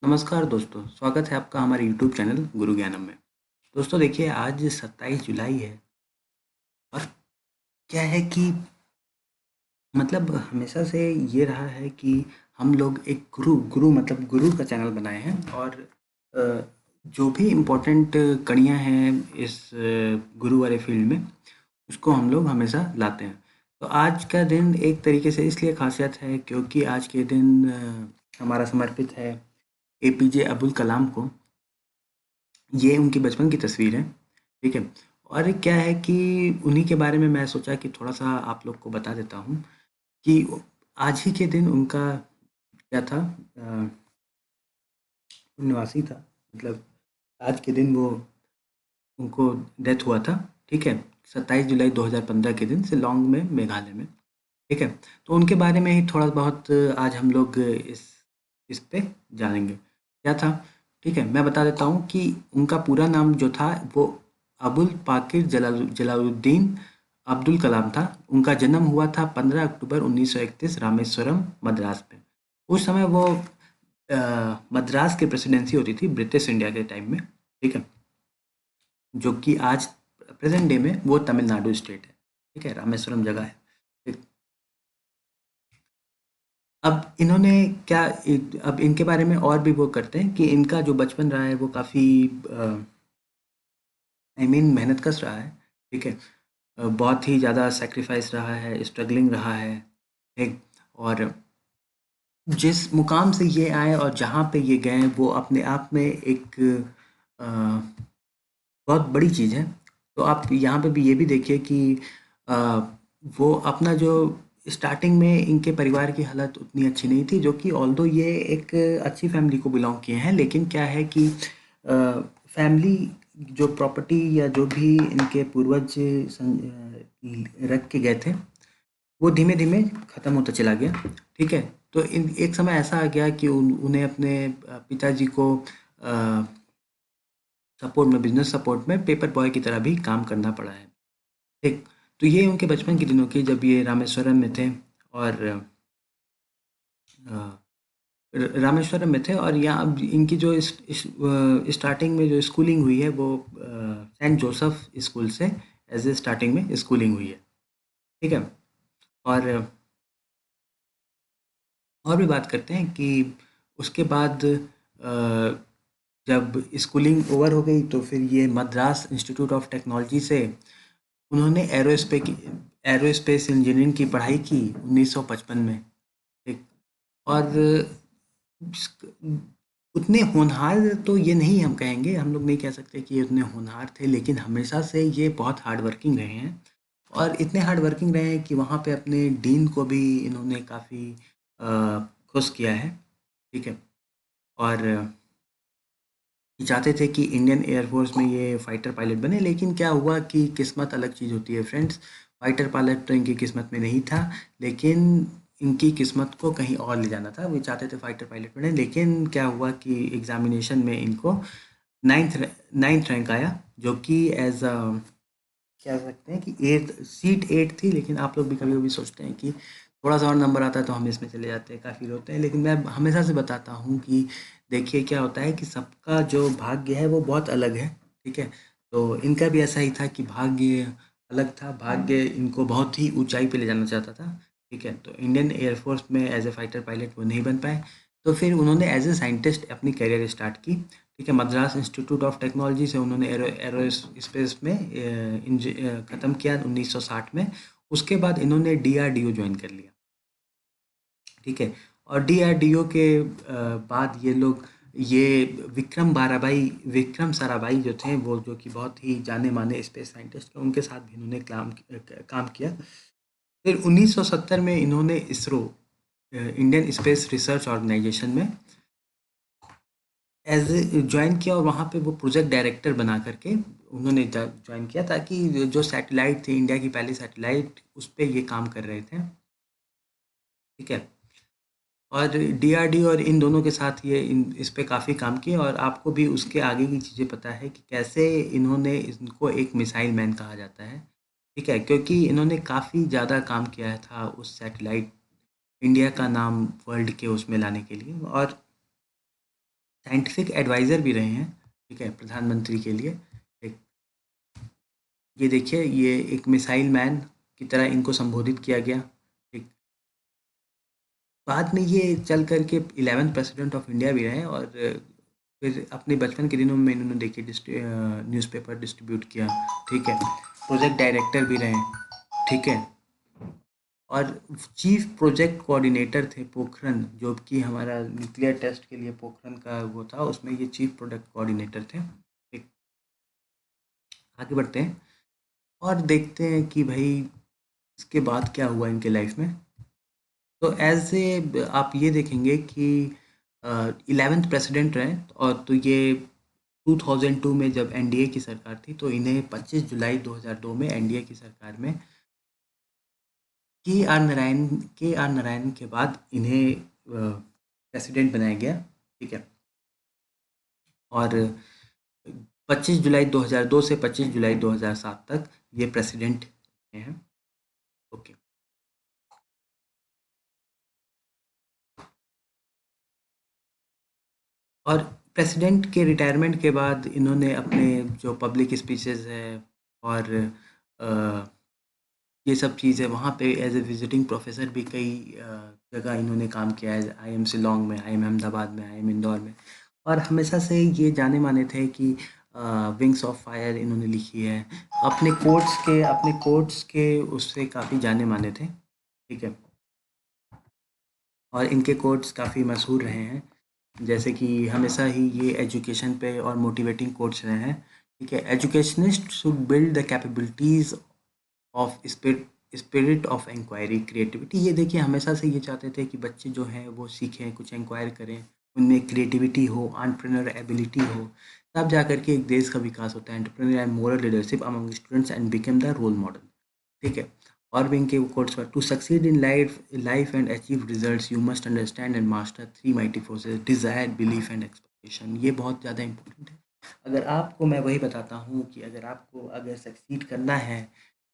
नमस्कार दोस्तों, स्वागत है आपका हमारे यूट्यूब चैनल गुरु ज्ञानम में। दोस्तों देखिए, आज 27 जुलाई है और क्या है कि मतलब हमेशा से ये रहा है कि हम लोग एक गुरु मतलब गुरु का चैनल बनाए हैं और अ, जो भी इम्पोर्टेंट कड़ियाँ हैं इस गुरु वाले फील्ड में, उसको हम लोग हमेशा लाते हैं। तो आज का दिन एक तरीके से इसलिए खासियत है क्योंकि आज के दिन हमारा समर्पित है एपीजे अब्दुल कलाम को। ये उनकी बचपन की तस्वीर है, ठीक है? और क्या है कि उन्हीं के बारे में मैं सोचा कि थोड़ा-सा आप लोग को बता देता हूँ कि आज ही के दिन उनका क्या था, अ, निवासी था, मतलब आज के दिन वो उनको डेथ हुआ था, ठीक है? 27 जुलाई 2015 के दिन शिलांग में, मेघालय में, ठीक है? तो उनके बारे में ही थोड़ा बहुत आज हम लोग इस पे जानेंगे। क्या था? ठीक है, मैं बता देता हूँ कि उनका पूरा नाम जो था वो अबुल पाकिर जलालुद्दीन अब्दुल कलाम था। उनका जन्म हुआ था 15 अक्टूबर 1931 रामेश्वरम, मद्रास में। उस समय वो मद्रास की प्रेसिडेंसी होती थी ब्रिटिश इंडिया के टाइम में, ठीक है? जो कि आज प्रेजेंट डे में वो तमिलनाडु स्टेट है, ठीक है? रामेश्वरम जगह है। ठीक। अब इन्होंने क्या अब इनके बारे में और भी वो करते हैं कि इनका जो बचपन रहा है वो काफ़ी मेहनत कश रहा है, ठीक है? बहुत ही ज़्यादा सैक्रिफाइस रहा है, स्ट्रगलिंग रहा है, ठीक? और जिस मुकाम से ये आए और जहाँ पे ये गए वो अपने आप में एक अ, बहुत बड़ी चीज़ है। तो आप यहाँ पे भी ये भी देखिए कि अ, वो अपना जो स्टार्टिंग में इनके परिवार की हालत उतनी अच्छी नहीं थी, जो कि ऑल्दो ये एक अच्छी फैमिली को बिलोंग किए हैं, लेकिन क्या है कि फैमिली जो प्रॉपर्टी या जो भी इनके पूर्वज रख के गए थे, वो धीमे-धीमे खत्म होता चला गया, ठीक है? तो इन एक समय ऐसा आ गया कि उन्हें अपने पिताजी को सपोर्ट में, बिज़नेस सपोर्ट में पेपर बॉय की तरह भी काम करना पड़ा है, ठीक? तो ये उनके बचपन के दिनों की जब ये रामेश्वरम में थे और अ, रामेश्वरम में थे और यहाँ अब इनकी जो स्टार्टिंग में जो स्कूलिंग हुई है वो सेंट जोसेफ स्कूल से एज ए स्टार्टिंग में स्कूलिंग हुई है, ठीक है? और भी बात करते हैं कि उसके बाद जब स्कूलिंग ओवर हो गई तो फिर ये मद्रास इंस्टीट्यूट ऑफ टेक्नोलॉजी से उन्होंने एरोस्पेस इंजीनियरिंग की पढ़ाई की 1955 में, ठीक? और उतने होनहार तो ये नहीं हम कहेंगे, हम लोग नहीं कह सकते कि ये उतने होनहार थे, लेकिन हमेशा से ये बहुत हार्ड वर्किंग रहे हैं और इतने हार्ड वर्किंग रहे हैं कि वहाँ पे अपने डीन को भी इन्होंने काफ़ी खुश किया है, ठीक है? और ये चाहते थे कि इंडियन एयरफोर्स में ये फाइटर पायलट बने, लेकिन क्या हुआ कि किस्मत अलग चीज़ होती है फ्रेंड्स। फाइटर पायलट तो इनकी किस्मत में नहीं था, लेकिन इनकी किस्मत को कहीं और ले जाना था। वो चाहते थे फाइटर पायलट बने, लेकिन क्या हुआ कि एग्जामिनेशन में इनको नाइन्थ नाइन्थ रैंक आया, जो कि एज अ कह सकते हैं कि सीट 8 थी, लेकिन आप लोग भी कभी-कभी सोचते हैं कि थोड़ा-सा और नंबर आता है तो हम इसमें चले जाते हैं, काफ़ी रोते हैं। लेकिन मैं हमेशा से बताता हूँ कि देखिए क्या होता है कि सबका जो भाग्य है वो बहुत अलग है, ठीक है? तो इनका भी ऐसा ही था कि भाग्य अलग था, भाग्य इनको बहुत ही ऊँचाई पे ले जाना चाहता था, ठीक है? तो इंडियन एयर फ़ोर्स में एज़ अ फाइटर पायलट वो नहीं बन पाए, तो फिर उन्होंने एज़ अ साइंटिस्ट अपनी करियर स्टार्ट की, ठीक है? मद्रास इंस्टीट्यूट ऑफ टेक्नोलॉजी से उन्होंने एरोस्पेस में ख़त्म किया 1960 में। उसके बाद इन्होंने डीआरडीओ जॉइन कर लिया, ठीक है? और डीआरडीओ के बाद ये लोग ये विक्रम साराभाई जो थे, वो जो कि बहुत ही जाने माने स्पेस साइंटिस्ट थे, उनके साथ भी इन्होंने काम किया। फिर 1970 में इन्होंने ISRO, Indian Space Research Organisation में एज ज्वाइन किया और वहाँ पे वो प्रोजेक्ट डायरेक्टर बना करके उन्होंने ज्वाइन किया, ताकि जो सैटेलाइट थी, इंडिया की पहली सैटेलाइट, उस पे ये काम कर रहे थे, ठीक है? और डीआरडीओ और इन दोनों के साथ ये इस पे काफ़ी काम किया और आपको भी उसके आगे की चीज़ें पता है कि कैसे इन्होंने इनको एक मिसाइल मैन कहा जाता है, ठीक है? क्योंकि इन्होंने काफ़ी ज़्यादा काम किया था उस सैटेलाइट, इंडिया का नाम वर्ल्ड के उसमें लाने के लिए। और साइंटिफिक एडवाइज़र भी रहे हैं, ठीक है, प्रधानमंत्री के लिए। एक ये देखिए, ये एक मिसाइल मैन की तरह इनको संबोधित किया गया। ठीक, बाद में ये चल कर के 11th प्रेसिडेंट ऑफ इंडिया भी रहे, और फिर अपने बचपन के दिनों में इन्होंने देखिए न्यूज़पेपर डिस्ट्रीब्यूट किया, ठीक है, प्रोजेक्ट डायरेक्टर भी रहे, ठीक है, और चीफ प्रोजेक्ट कोऑर्डिनेटर थे पोखरन, जो कि हमारा न्यूक्लियर टेस्ट के लिए पोखरन का वो था, उसमें ये चीफ प्रोजेक्ट कोऑर्डिनेटर थे। ठीक, आगे बढ़ते हैं और देखते हैं कि भाई इसके बाद क्या हुआ इनके लाइफ में। तो एज ए आप ये देखेंगे कि 11th प्रेसिडेंट रहे, और तो ये 2002 में जब एनडीए की सरकार थी, तो इन्हें 25 जुलाई 2002 में एनडीए की सरकार में के आर नारायण के बाद इन्हें प्रेसिडेंट बनाया गया, ठीक है, और 25 जुलाई 2002 से 25 जुलाई 2007 तक ये प्रेसिडेंट रहे हैं। ओके, और प्रेसिडेंट के रिटायरमेंट के बाद इन्होंने अपने जो पब्लिक स्पीचेस है और अ, ये सब चीज़ें वहाँ पे एज ए विजिटिंग प्रोफेसर भी कई जगह इन्होंने काम किया है। आईएम शिलोंग में, आईएम अहमदाबाद में, आईएम इंदौर में, और हमेशा से ये जाने माने थे कि विंग्स ऑफ फायर इन्होंने लिखी है। अपने कोट्स के उससे काफ़ी जाने माने थे, ठीक है, और इनके कोट्स काफ़ी मशहूर रहे हैं। जैसे कि हमेशा ही ये एजुकेशन पे और मोटिवेटिंग कोट्स रहे हैं, ठीक है, educationist should build the capabilities of spirit of inquiry creativity. ये देखिए, हमेशा से ये चाहते थे कि बच्चे जो हैं वो सीखें, कुछ इंक्वायर करें, उनमें क्रिएटिविटी हो, एंटरप्रेन्योर एबिलिटी हो, तब जा कर के एक देश का विकास होता है। Entrepreneur and moral leadership among students and become the role model, ठीक है। और भी इनके कोट्स पर, to succeed in life and achieve results you must understand and master three mighty forces, desire, belief and expectation. ये बहुत ज़्यादा important है। अगर आपको मैं वही बताता हूँ कि अगर सक्सीड करना है,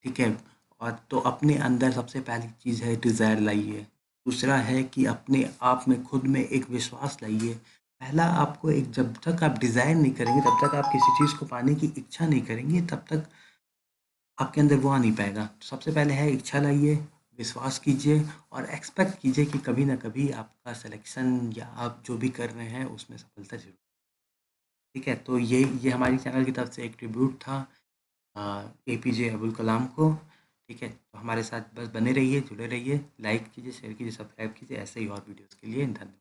ठीक है, और तो अपने अंदर सबसे पहली चीज़ है डिज़ायर लाइए। दूसरा है कि अपने आप में खुद में एक विश्वास लाइए। पहला आपको एक, जब तक आप डिज़ायर नहीं करेंगे, तब तक आप किसी चीज़ को पाने की इच्छा नहीं करेंगे, तब तक आपके अंदर वो आ नहीं पाएगा। तो सबसे पहले है इच्छा लाइए, विश्वास कीजिए, और एक्सपेक्ट कीजिए कि कभी ना कभी आपका सिलेक्शन या आप जो भी कर रहे हैं उसमें सफलता जरूर, ठीक है। तो ये हमारी चैनल की तरफ से एक ट्रिब्यूट था एपीजे अब्दुल कलाम को, ठीक है। तो हमारे साथ बस बने रहिए, जुड़े रहिए, लाइक कीजिए, शेयर कीजिए, सब्सक्राइब कीजिए, ऐसे ही और वीडियोज़ के लिए धन्यवाद।